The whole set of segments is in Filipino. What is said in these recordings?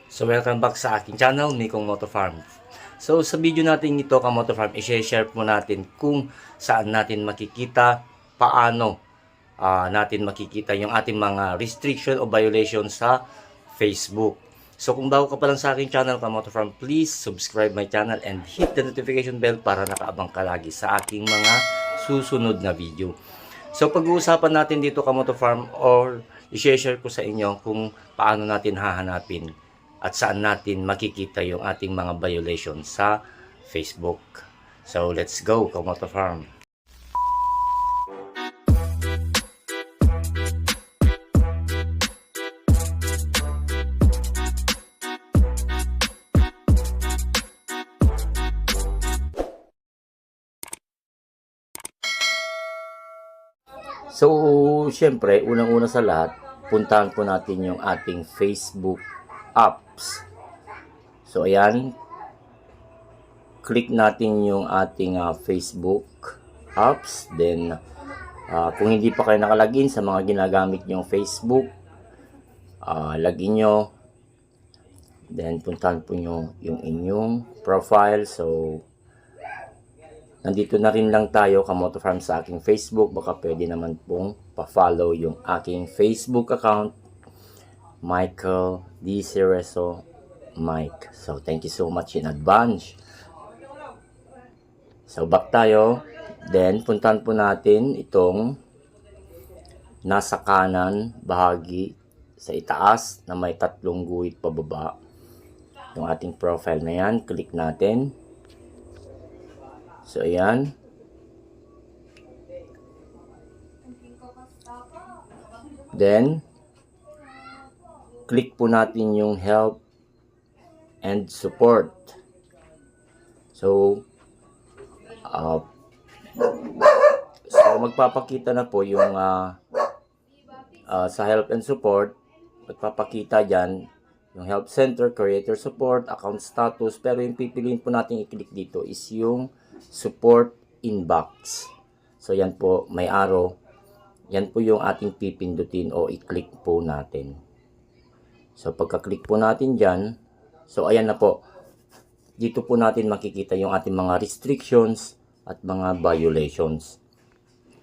So welcome back sa aking channel, Mikong Moto Farm. So sa video natin ito, Kamoto Farm, i-share po natin kung saan natin makikita, paano natin makikita yung ating mga restriction o violation sa Facebook. So kung bago ka pa lang sa aking channel, Kamoto Farm, please subscribe my channel and hit the notification bell para nakaabang ka lagi sa aking mga susunod na video. So pag-uusapan natin dito, Kamoto Farm, or i-share ko sa inyo kung paano natin hahanapin at saan natin makikita yung ating mga violation sa Facebook. So let's go, Kamoto Farm. So, syempre, unang-una sa lahat, puntahan po natin yung ating Facebook apps. So, ayan. Click natin yung ating Facebook apps. Then, kung hindi pa kayo nakalagin sa mga ginagamit nyong Facebook, login nyo. Then, puntahan po nyo yung inyong profile. So, nandito na rin lang tayo, Kamoto Farm, sa aking Facebook. Baka pwede naman pong pa-follow yung aking Facebook account, Michael D. Cerezo Mike. So, thank you so much in advance. So, back tayo. Then, puntahan po natin itong nasa kanan bahagi sa itaas na may tatlong guhit pababa. Yung ating profile na yan, click natin. So, ayan. Then, click po natin yung help and support. So, magpapakita na po yung sa help and support. Magpapakita dyan yung help center, creator support, account status. Pero yung pipiliin po natin i-click dito is yung support inbox. So, yan po, may arrow. Yan po yung ating pipindutin o i-click po natin. So, pagka-click po natin dyan, so, ayan na po. Dito po natin makikita yung ating mga restrictions at mga violations.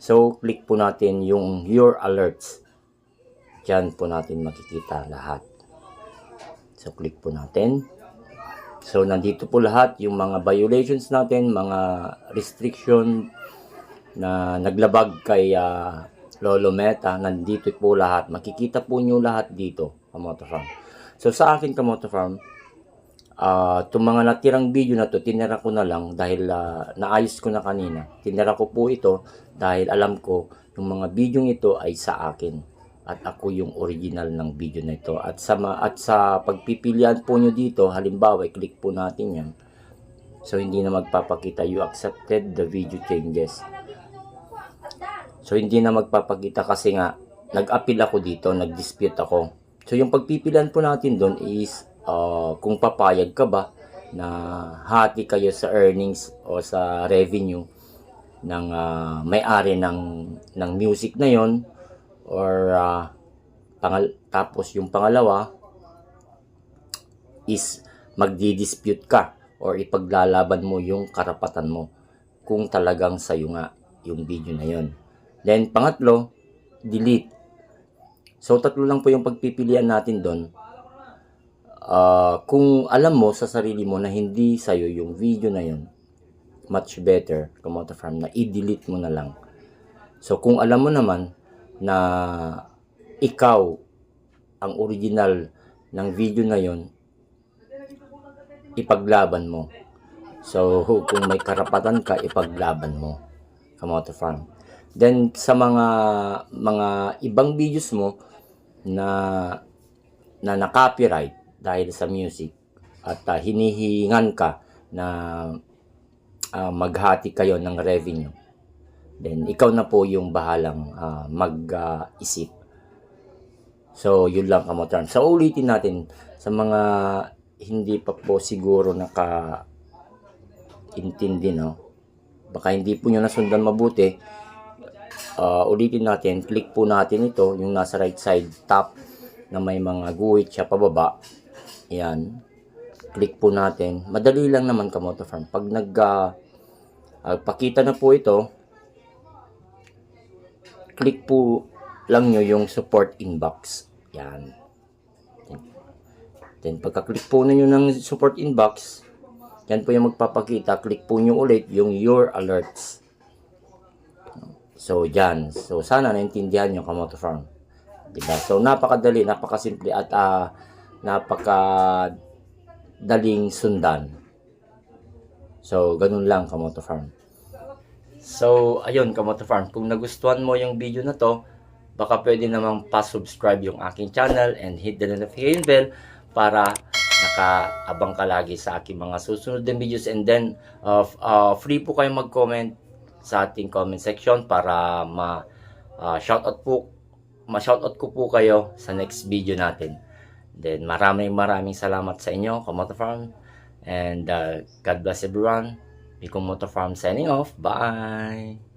So, click po natin yung your alerts. Dyan po natin makikita lahat. So, click po natin. So, nandito po lahat yung mga violations natin, mga restriction na naglabag kay Lolo Meta. Nandito po lahat. Makikita po nyo lahat dito, Kamoto Farm. So, sa akin, Kamoto Farm, itong mga natirang video na to, tinira ko na lang dahil naayos ko na kanina. Tinira ko po ito dahil alam ko yung mga video ito ay sa akin. At ako yung original ng video na ito. At sa pagpipilian po nyo dito, halimbawa, i-click po natin yan. So, hindi na magpapakita you accepted the video changes. So, hindi na magpapakita kasi nga, nag-appeal ako dito, nag-dispute ako. So, yung pagpipilian po natin doon is, kung papayag ka ba na hati kayo sa earnings o sa revenue ng may-ari ng music na yon. Or tapos yung pangalawa is magdi-dispute ka or ipaglalaban mo yung karapatan mo kung talagang sayo nga yung video na yon. Then pangatlo, delete. So tatlo lang po yung pagpipilian natin doon. Kung alam mo sa sarili mo na hindi sayo yung video na yon, much better, Kamoto Farm, na i-delete mo na lang. So kung alam mo naman na ikaw ang original ng video na yon, ipaglaban mo. So, kung may karapatan ka, ipaglaban mo, Kamoto Farm. Then, sa mga ibang videos mo na na-copyright dahil sa music at hinihingan ka na maghati kayo ng revenue, then, ikaw na po yung bahalang mag-isip. So, yun lang, Kamoto Farm. So, ulitin natin sa mga hindi pa po siguro naka-intindi, no? Baka hindi po nyo nasundan mabuti. Ulitin natin. Click po natin ito, yung nasa right side top na may mga guhit siya pababa. Yan. Click po natin. Madali lang naman Kamoto Farm. Pag pakita na po ito, click po lang nyo yung support inbox. Yan. Then pagka-click po ninyo ng support inbox, yan po yung magpapakita. Click po nyo ulit yung your alerts. So, dyan. So, sana naintindihan nyo Kamoto Farm. Diba? So, napakadali, napakasimple at napakadaling sundan. So, ganun lang Kamoto Farm. So, ayun Kamoto Farm. Kung nagustuhan mo yung video na to, baka pwede namang pa-subscribe yung aking channel and hit the notification bell para nakaabang ka lagi sa aking mga susunod na videos. And then, free po kayong mag-comment sa ating comment section para ma-shoutout ko po kayo sa next video natin. Then, maraming salamat sa inyo, Kamoto Farm. And God bless everyone. Miko Moto Farm signing off. Bye!